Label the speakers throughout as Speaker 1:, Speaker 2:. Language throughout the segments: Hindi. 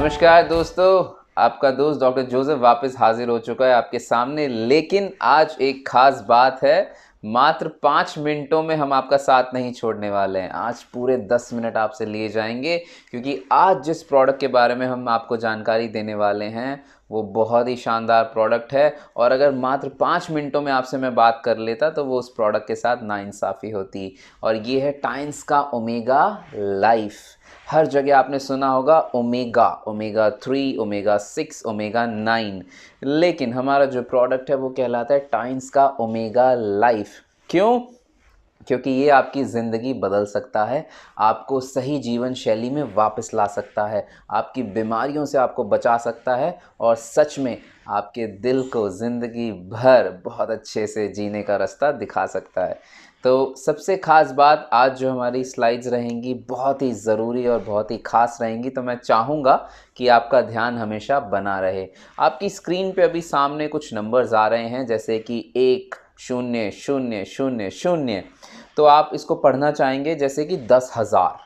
Speaker 1: नमस्कार दोस्तों, आपका दोस्त डॉक्टर जोसेफ वापस हाजिर हो चुका है आपके सामने। लेकिन आज एक खास बात है, मात्र 5 मिनटों में हम आपका साथ नहीं छोड़ने वाले हैं। आज पूरे 10 मिनट आपसे लिए जाएंगे, क्योंकि आज जिस प्रोडक्ट के बारे में हम आपको जानकारी देने वाले हैं वो बहुत ही शानदार प्रोडक्ट है। और अगर मात्र 5 मिनटों में आपसे मैं बात कर लेता तो वो उस प्रोडक्ट के साथ नाइंसाफ़ी होती। और ये है टाइन्स का ओमेगा लाइफ। हर जगह आपने सुना होगा ओमेगा, ओमेगा 3, ओमेगा 6, ओमेगा 9, लेकिन हमारा जो प्रोडक्ट है वो कहलाता है टाइन्स का ओमेगा लाइफ। क्यों? क्योंकि ये आपकी ज़िंदगी बदल सकता है, आपको सही जीवन शैली में वापस ला सकता है, आपकी बीमारियों से आपको बचा सकता है और सच में आपके दिल को ज़िंदगी भर बहुत अच्छे से जीने का रास्ता दिखा सकता है। तो सबसे ख़ास बात, आज जो हमारी स्लाइड्स रहेंगी बहुत ही ज़रूरी और बहुत ही ख़ास रहेंगी, तो मैं चाहूँगा कि आपका ध्यान हमेशा बना रहे। आपकी स्क्रीन पे अभी सामने कुछ नंबर्स आ रहे हैं, जैसे कि 1 0 0 0 0। तो आप इसको पढ़ना चाहेंगे जैसे कि 10,000,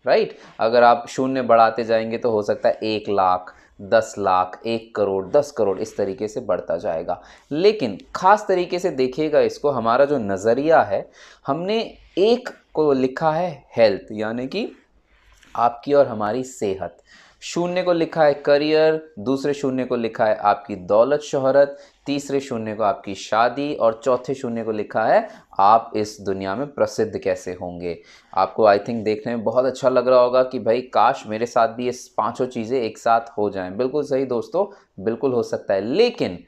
Speaker 1: राइट। अगर आप शून्य बढ़ाते जाएंगे तो हो सकता है 1 लाख, 10 लाख, 1 करोड़, 10 करोड़, इस तरीके से बढ़ता जाएगा। लेकिन ख़ास तरीके से देखिएगा इसको, हमारा जो नज़रिया है, हमने एक को लिखा है हेल्थ, यानी कि आपकी और हमारी सेहत। शून्य को लिखा है करियर, दूसरे शून्य को लिखा है आपकी दौलत शोहरत, तीसरे शून्य को आपकी शादी और चौथे शून्य को लिखा है आप इस दुनिया में प्रसिद्ध कैसे होंगे। आपको आई थिंक देखने में बहुत अच्छा लग रहा होगा कि भाई काश मेरे साथ भी ये पांचों चीज़ें एक साथ हो जाएं। बिल्कुल सही दोस्तों, बिल्कुल हो सकता है। लेकिन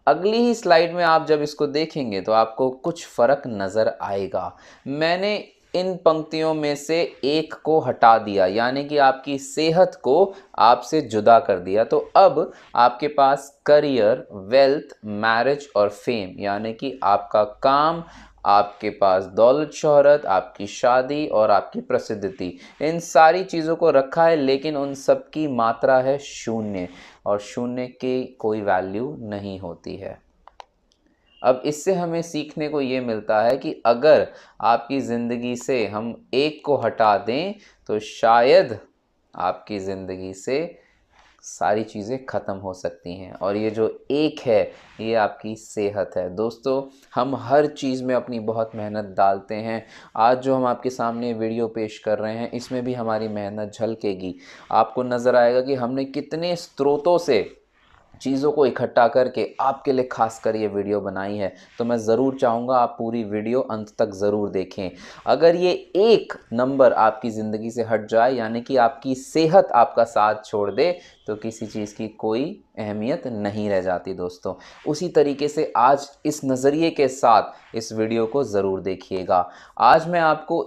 Speaker 1: अगली ही स्लाइड में आप जब इसको देखेंगे तो आपको कुछ फ़र्क नज़र आएगा। मैंने इन पंक्तियों में से एक को हटा दिया, यानी कि आपकी सेहत को आपसे जुदा कर दिया। तो अब आपके पास करियर, वेल्थ, मैरिज और फेम, यानी कि आपका काम, आपके पास दौलत शोहरत, आपकी शादी और आपकी प्रसिद्धि, इन सारी चीज़ों को रखा है। लेकिन उन सब की मात्रा है शून्य, और शून्य की कोई वैल्यू नहीं होती है। अब इससे हमें सीखने को ये मिलता है कि अगर आपकी ज़िंदगी से हम एक को हटा दें तो शायद आपकी ज़िंदगी से सारी चीज़ें ख़त्म हो सकती हैं। और ये जो एक है, ये आपकी सेहत है। दोस्तों, हम हर चीज़ में अपनी बहुत मेहनत डालते हैं। आज जो हम आपके सामने वीडियो पेश कर रहे हैं, इसमें भी हमारी मेहनत झलकेगी। आपको नज़र आएगा कि हमने कितने स्रोतों से चीज़ों को इकट्ठा करके आपके लिए खास कर ये वीडियो बनाई है। तो मैं ज़रूर चाहूँगा आप पूरी वीडियो अंत तक ज़रूर देखें। अगर ये एक नंबर आपकी ज़िंदगी से हट जाए, यानी कि आपकी सेहत आपका साथ छोड़ दे, तो किसी चीज़ की कोई अहमियत नहीं रह जाती दोस्तों। उसी तरीके से आज इस नज़रिए के साथ इस वीडियो को ज़रूर देखिएगा। आज मैं आपको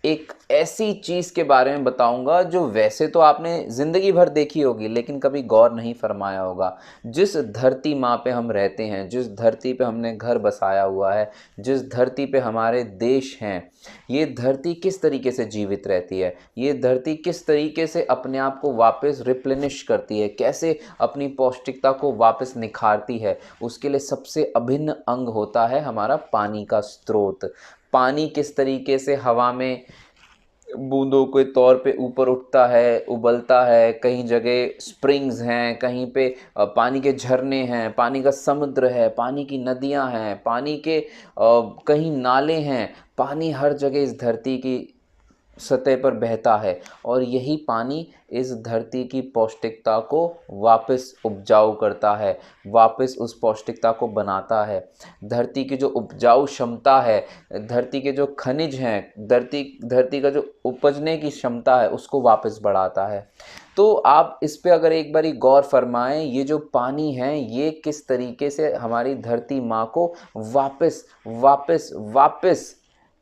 Speaker 1: एक ऐसी चीज़ के बारे में बताऊंगा जो वैसे तो आपने ज़िंदगी भर देखी होगी, लेकिन कभी गौर नहीं फरमाया होगा। जिस धरती माँ पे हम रहते हैं, जिस धरती पे हमने घर बसाया हुआ है, जिस धरती पे हमारे देश हैं, ये धरती किस तरीके से जीवित रहती है, ये धरती किस तरीके से अपने आप को वापस रिप्लेनिश करती है, कैसे अपनी पौष्टिकता को वापस निखारती है, उसके लिए सबसे अभिन्न अंग होता है हमारा पानी का स्रोत। पानी किस तरीके से हवा में बूंदों के तौर पे ऊपर उठता है, उबलता है, कहीं जगह स्प्रिंग्स हैं, कहीं पे पानी के झरने हैं, पानी का समुद्र है, पानी की नदियां हैं, पानी के कहीं नाले हैं। पानी हर जगह इस धरती की सतह पर बहता है, और यही पानी इस धरती की पौष्टिकता को वापस उपजाऊ करता है, वापस उस पौष्टिकता को बनाता है। धरती की जो उपजाऊ क्षमता है, धरती के जो खनिज हैं, धरती का जो उपजने की क्षमता है, उसको वापस बढ़ाता है। तो आप इस पे अगर एक बारी गौर फरमाएं, ये जो पानी है ये किस तरीके से हमारी धरती माँ को वापस वापस वापस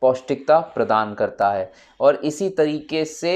Speaker 1: पौष्टिकता प्रदान करता है। और इसी तरीके से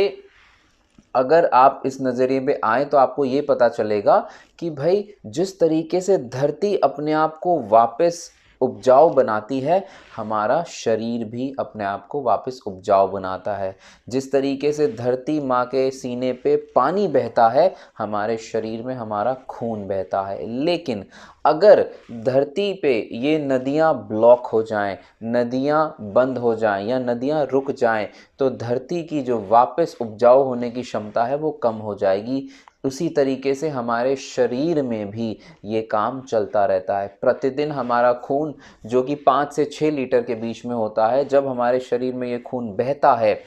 Speaker 1: अगर आप इस नज़रिए पे आएँ तो आपको ये पता चलेगा कि भाई जिस तरीके से धरती अपने आप को वापस उपजाऊ बनाती है, हमारा शरीर भी अपने आप को वापस उपजाऊ बनाता है। जिस तरीके से धरती माँ के सीने पे पानी बहता है, हमारे शरीर में हमारा खून बहता है। लेकिन अगर धरती पे ये नदियाँ ब्लॉक हो जाएं, नदियाँ बंद हो जाएं या नदियाँ रुक जाएं, तो धरती की जो वापस उपजाऊ होने की क्षमता है वो कम हो जाएगी। उसी तरीके से हमारे शरीर में भी ये काम चलता रहता है। प्रतिदिन हमारा खून जो कि 5 से 6 लीटर के बीच में होता है, जब हमारे शरीर में ये खून बहता है,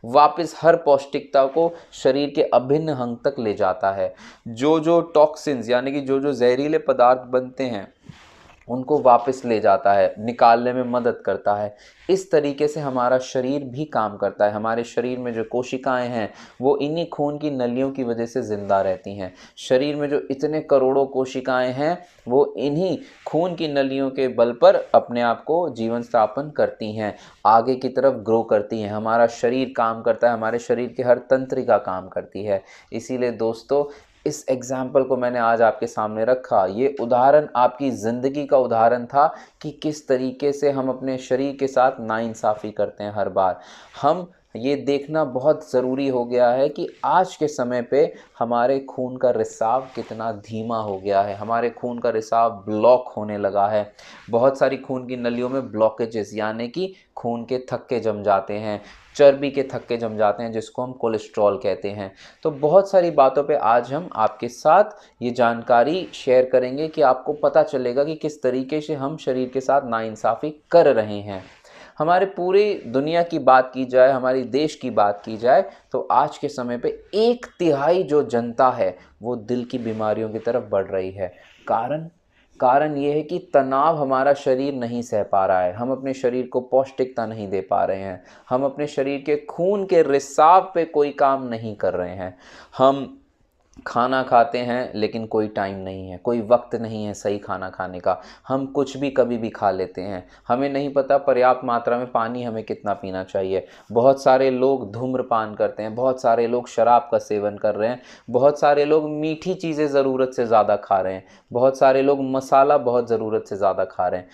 Speaker 1: वापस हर पौष्टिकता को शरीर के अभिन्न अंग तक ले जाता है। जो जो टॉक्सिन्स यानी कि जो जो जहरीले पदार्थ बनते हैं उनको वापस ले जाता है, निकालने में मदद करता है। इस तरीके से हमारा शरीर भी काम करता है। हमारे शरीर में जो कोशिकाएं हैं वो इन्हीं खून की नलियों की वजह से ज़िंदा रहती हैं। शरीर में जो इतने करोड़ों कोशिकाएं हैं वो इन्हीं खून की नलियों के बल पर अपने आप को जीवन स्थापन करती हैं, आगे की तरफ ग्रो करती हैं। हमारा शरीर काम करता है, हमारे शरीर के हर तंत्रिका काम करती है। इसीलिए दोस्तों, इस एग्जाम्पल को मैंने आज आपके सामने रखा। ये उदाहरण आपकी ज़िंदगी का उदाहरण था कि किस तरीके से हम अपने शरीर के साथ नाइंसाफ़ी करते हैं हर बार। हम ये देखना बहुत ज़रूरी हो गया है कि आज के समय पे हमारे खून का रिसाव कितना धीमा हो गया है। हमारे खून का रिसाव ब्लॉक होने लगा है। बहुत सारी खून की नलियों में ब्लॉकेजेस यानी कि खून के थक्के जम जाते हैं, चर्बी के थक्के जम जाते हैं, जिसको हम कोलेस्ट्रॉल कहते हैं। तो बहुत सारी बातों पे आज हम आपके साथ ये जानकारी शेयर करेंगे कि आपको पता चलेगा कि किस तरीके से हम शरीर के साथ नाइंसाफ़ी कर रहे हैं। हमारे पूरी दुनिया की बात की जाए, हमारी देश की बात की जाए, तो आज के समय पे 1/3 जो जनता है वो दिल की बीमारियों की तरफ बढ़ रही है। कारण ये है कि तनाव हमारा शरीर नहीं सह पा रहा है। हम अपने शरीर को पौष्टिकता नहीं दे पा रहे हैं। हम अपने शरीर के खून के रिसाव पे कोई काम नहीं कर रहे हैं। हम खाना खाते हैं लेकिन कोई टाइम नहीं है, कोई वक्त नहीं है सही खाना खाने का। हम कुछ भी कभी भी खा लेते हैं। हमें नहीं पता पर्याप्त मात्रा में पानी हमें कितना पीना चाहिए। बहुत सारे लोग धूम्रपान करते हैं, बहुत सारे लोग शराब का सेवन कर रहे हैं, बहुत सारे लोग मीठी चीज़ें ज़रूरत से ज़्यादा खा रहे हैं, बहुत सारे लोग मसाला बहुत ज़रूरत से ज़्यादा खा रहे हैं।